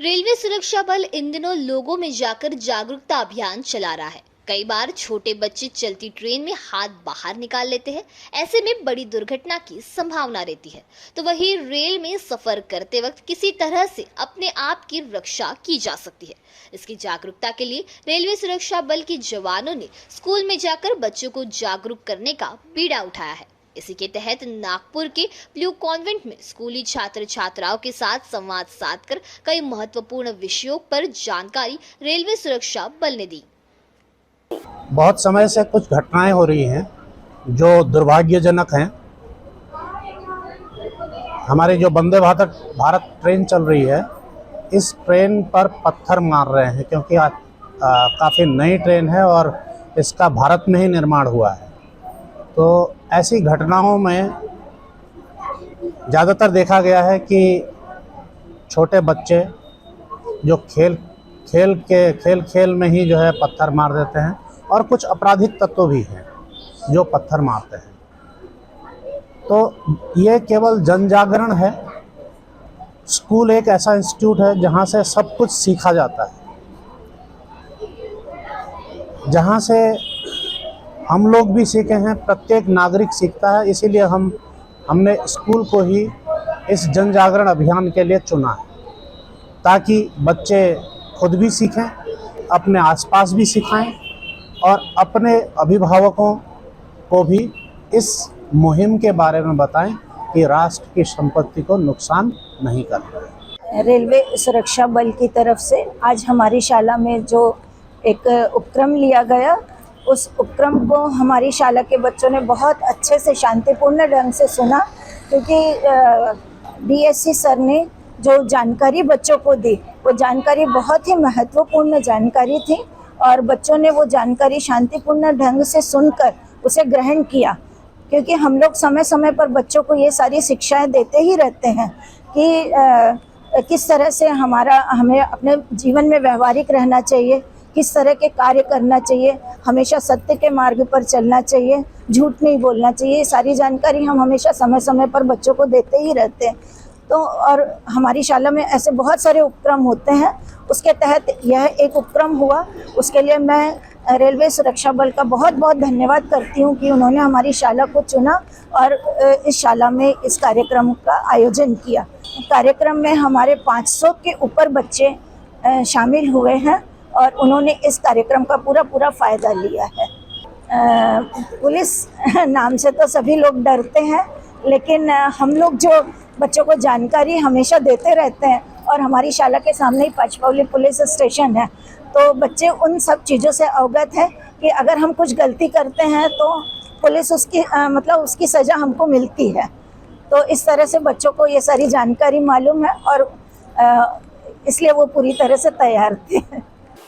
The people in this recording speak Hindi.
रेलवे सुरक्षा बल इन दिनों लोगों में जाकर जागरूकता अभियान चला रहा है। कई बार छोटे बच्चे चलती ट्रेन में हाथ बाहर निकाल लेते हैं। ऐसे में बड़ी दुर्घटना की संभावना रहती है। तो वहीं रेल में सफर करते वक्त किसी तरह से अपने आप की रक्षा की जा सकती है। इसकी जागरूकता के लिए रेलवे सुरक्षा बल के जवानों ने स्कूल में जाकर बच्चों को जागरूक करने का बीड़ा उठाया है। इसी के तहत नागपुर के ब्लू कॉन्वेंट में स्कूली छात्र छात्राओं के साथ संवाद साधकर कई महत्वपूर्ण विषयों पर जानकारी रेलवे सुरक्षा बल ने दी। बहुत समय से कुछ घटनाएं हो रही हैं जो दुर्भाग्यजनक हैं। हमारी जो वंदे भारत ट्रेन चल रही है, इस ट्रेन पर पत्थर मार रहे हैं क्योंकि काफ़ी नई ट्रेन है और इसका भारत में ही निर्माण हुआ है। तो ऐसी घटनाओं में ज़्यादातर देखा गया है कि छोटे बच्चे जो खेल में ही जो है पत्थर मार देते हैं और कुछ आपराधिक तत्व भी हैं जो पत्थर मारते हैं। तो ये केवल जन जागरण है। स्कूल एक ऐसा इंस्टीट्यूट है जहाँ से सब कुछ सीखा जाता है, जहाँ से हम लोग भी सीखे हैं, प्रत्येक नागरिक सीखता है। इसीलिए हमने स्कूल को ही इस जन जागरण अभियान के लिए चुना है, ताकि बच्चे खुद भी सीखें, अपने आसपास भी सिखाएं और अपने अभिभावकों को भी इस मुहिम के बारे में बताएं कि राष्ट्र की संपत्ति को नुकसान नहीं करना। रेलवे सुरक्षा बल की तरफ से आज हमारी शाला में जो एक उपक्रम लिया गया, उस उपक्रम को हमारी शाला के बच्चों ने बहुत अच्छे से शांतिपूर्ण ढंग से सुना, क्योंकि डीएससी सर ने जो जानकारी बच्चों को दी वो जानकारी बहुत ही महत्वपूर्ण जानकारी थी और बच्चों ने वो जानकारी शांतिपूर्ण ढंग से सुनकर उसे ग्रहण किया। क्योंकि हम लोग समय समय पर बच्चों को ये सारी शिक्षाएं देते ही रहते हैं कि किस तरह से हमें अपने जीवन में व्यवहारिक रहना चाहिए, किस तरह के कार्य करना चाहिए, हमेशा सत्य के मार्ग पर चलना चाहिए, झूठ नहीं बोलना चाहिए। ये सारी जानकारी हम हमेशा समय समय पर बच्चों को देते ही रहते हैं। तो और हमारी शाला में ऐसे बहुत सारे उपक्रम होते हैं, उसके तहत यह एक उपक्रम हुआ। उसके लिए मैं रेलवे सुरक्षा बल का बहुत बहुत धन्यवाद करती हूँ कि उन्होंने हमारी शाला को चुना और इस शाला में इस कार्यक्रम का आयोजन किया। कार्यक्रम में हमारे 500 के ऊपर बच्चे शामिल हुए हैं और उन्होंने इस कार्यक्रम का पूरा फ़ायदा लिया है। पुलिस नाम से तो सभी लोग डरते हैं, लेकिन हम लोग जो बच्चों को जानकारी हमेशा देते रहते हैं और हमारी शाला के सामने ही पचपौली पुलिस स्टेशन है, तो बच्चे उन सब चीज़ों से अवगत है कि अगर हम कुछ गलती करते हैं तो पुलिस उसकी सज़ा हमको मिलती है। तो इस तरह से बच्चों को ये सारी जानकारी मालूम है और इसलिए वो पूरी तरह से तैयार थे।